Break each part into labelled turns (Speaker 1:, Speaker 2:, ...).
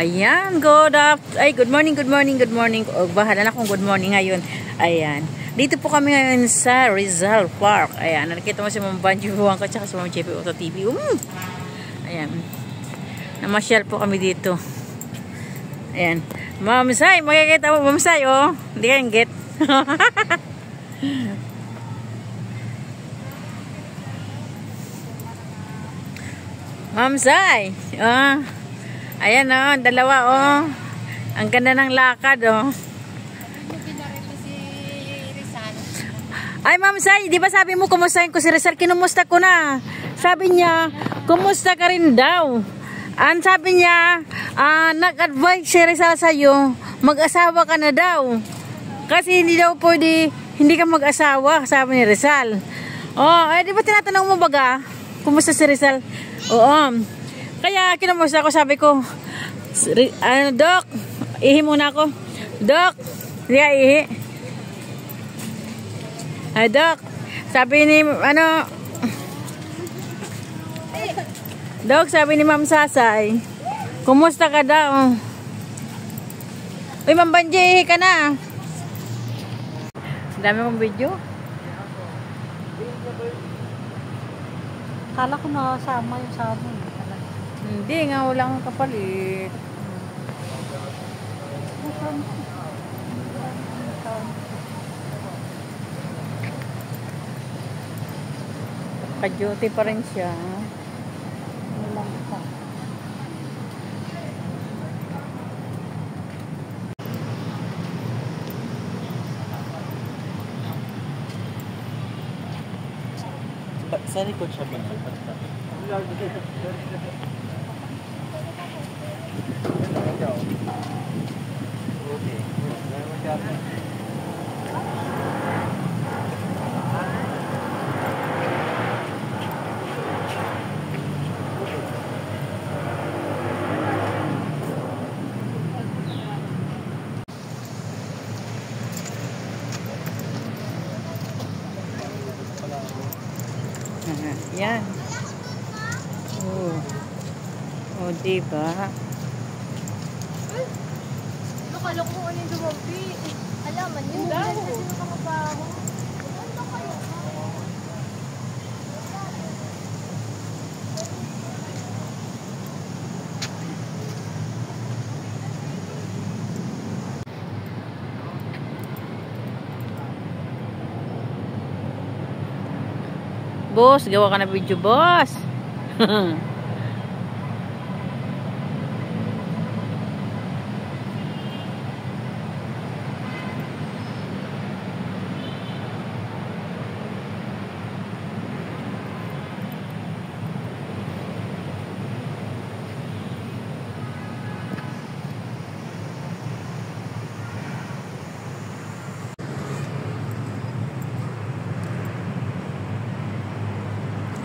Speaker 1: Ayan, good morning, good morning, good morning. O, bahala na kung good morning ngayon. Ayan. Dito po kami ngayon sa Rizal Park. Ayan, nakikita mo si Ma'am Banji Buwang ko tsaka si Ma'am JP Auto TV. Ayan. Namasyal po kami dito. Ayan. Ma'am Sai, makikita mo Ma'am Sai, oh. Hindi ka yung get. Ma'am Sai. Ayan, oh, dalawa, oh. Ang ganda ng lakad, oh. Ay, Ma'am Sai, di ba sabi mo kumustahin ko si Rizal? Kinumusta ko na. Sabi niya, kumusta ka rin daw. Sabi niya, nag-advise si Rizal sa'yo, mag-asawa ka na daw. Kasi hindi daw pwede, hindi ka mag-asawa, sabi ni Rizal. Oh, ay, di ba tinatanong mo baga? Kumusta si Rizal? Oo. Kaya kinumusta ko, sabi ko, Dok, ihi muna ako. Dok, diya ihi. Ay, Dok, sabi ni, Dok, sabi ni Ma'am Sasay, kumusta ka daw? Uy, Ma'am Banji, ihi ka na. Dami kong video.
Speaker 2: Kala ko nasama yung sabon.
Speaker 1: Hindi nga, walang kapalit. Ka-duty pa rin siya.
Speaker 2: Walang pa.
Speaker 3: Sa likod siya basta.
Speaker 1: Yan. Oh, diba?
Speaker 2: Nakala ko ano yung dumabi. Alaman yun. Dahil yung mga baho.
Speaker 1: Boss, gawa ka na video, boss.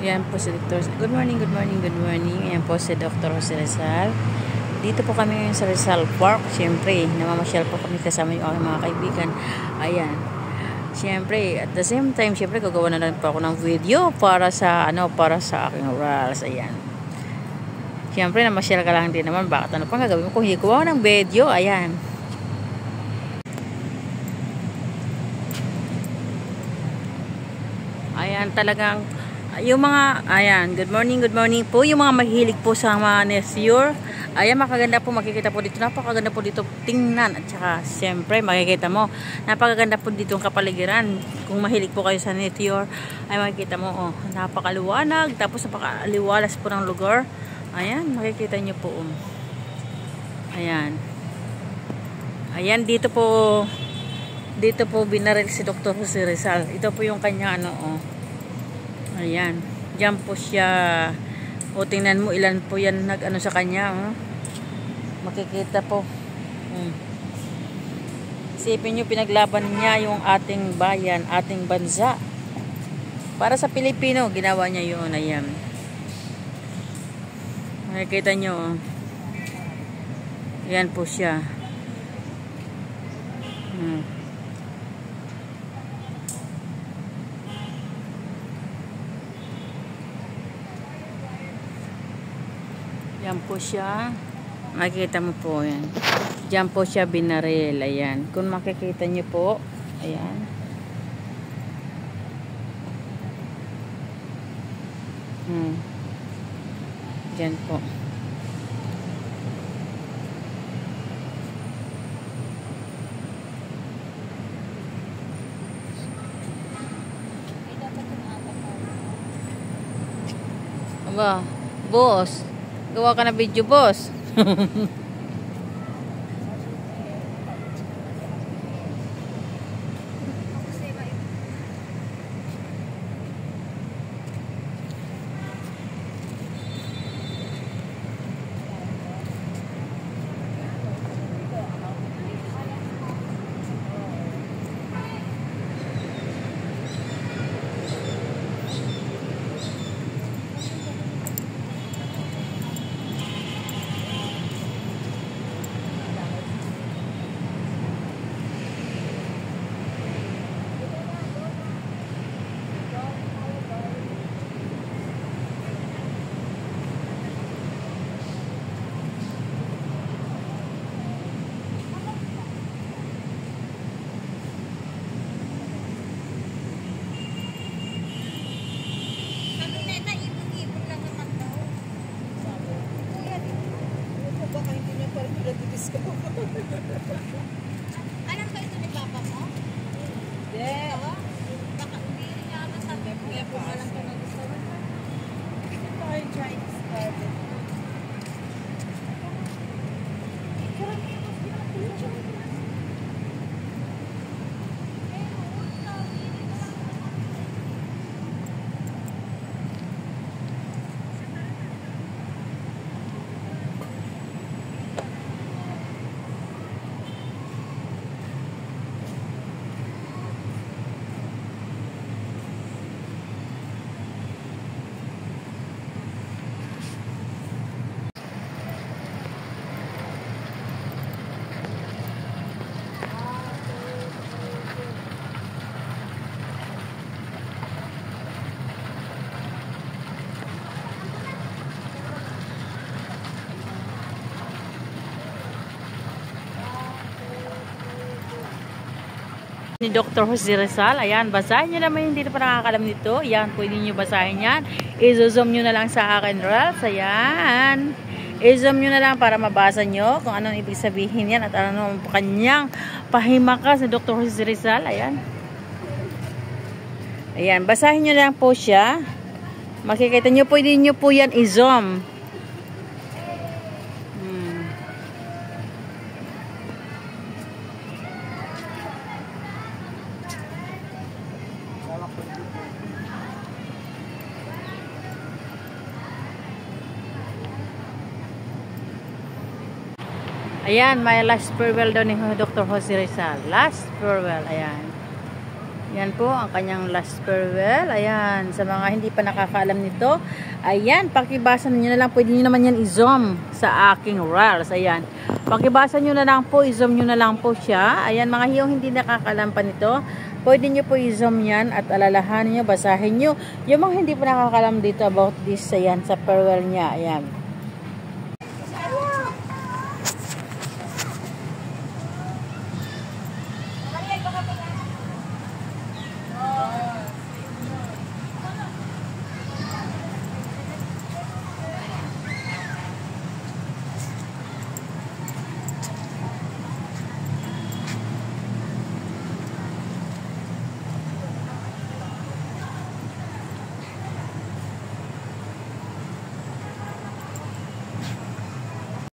Speaker 1: Ayan po si Dr. Good morning, good morning, good morning. Ayan po si Dr. Jose Rizal. Dito po kami ngayon sa Rizal Park. Siyempre, namamasyal po kami kasama yung aking mga kaibigan. Ayan. Siyempre, at the same time, siyempre, gagawa na lang po ako ng video para sa, para sa aking orals. Ayan. Siyempre, namasyal ka lang din naman. Bakit ano pang gagawin mo kung hindi gawa ng video? Ayan. Ayan, talagang yung mga, ayan, good morning po. Yung mga mahilig po sa mga nesure, ayan, makaganda po, makikita po dito. Napakaganda po dito tingnan. At saka, siyempre, makikita mo, napakaganda po dito ang kapaligiran. Kung mahilig po kayo sa nesure, ay makikita mo, napakaliwanag. Tapos, napakaliwalas po ng lugar. Ayan, makikita nyo po. Ayan. Ayan, dito po binaril si Dr. Jose Rizal. Ito po yung kanya, ayan, dyan po siya. O, tingnan mo ilan po yan nag-ano sa kanya, makikita po. Isipin nyo, pinaglaban niya yung ating bayan, ating bansa. Para sa Pilipino, ginawa niya yun. Ayan, makikita nyo, ayan po siya. Yan po siya. Makikita mo po yan. Diyan po siya binaril. Ayan. Kung makikita nyo po. Ayan. Diyan po. Aba, boss. Gawa ka na video, boss.
Speaker 2: Alam ba ito ni Papa mo? Hindi. Baka hindi niya alam sa akin. Kaya po alam ko na gusto. Ito ay Chinese garden.
Speaker 1: Ni Dr. Jose Rizal. Ayan, basahin nyo naman hindi na pa nakakalam nito. Ayan, pwede nyo basahin yan. I-zoom nyo na lang sa akin, Rals. Ayan. I-zoom nyo na lang para mabasa nyo kung anong ibig sabihin yan at ano ang kanyang pahimakas ni Dr. Jose Rizal. Ayan. Ayan, basahin nyo lang po siya. Makikita nyo, pwede nyo po yan i-zoom. Ayan, may last farewell daw ni Dr. Jose Rizal. Last farewell, ayan. Yan po ang kanyang last farewell. Ayan, sa mga hindi pa nakakaalam nito. Ayan, pakibasa nyo na lang. Pwede nyo naman yan i-zoom sa aking Reels. Ayan, pakibasa nyo na lang po. I-zoom nyo na lang po siya. Ayan, mga hiyong hindi nakakaalam pa nito. Pwede nyo po i-zoom yan at alalahanin nyo, basahin nyo. Yung mga hindi pa nakakaalam dito about this, ayan, sa farewell niya. Ayan.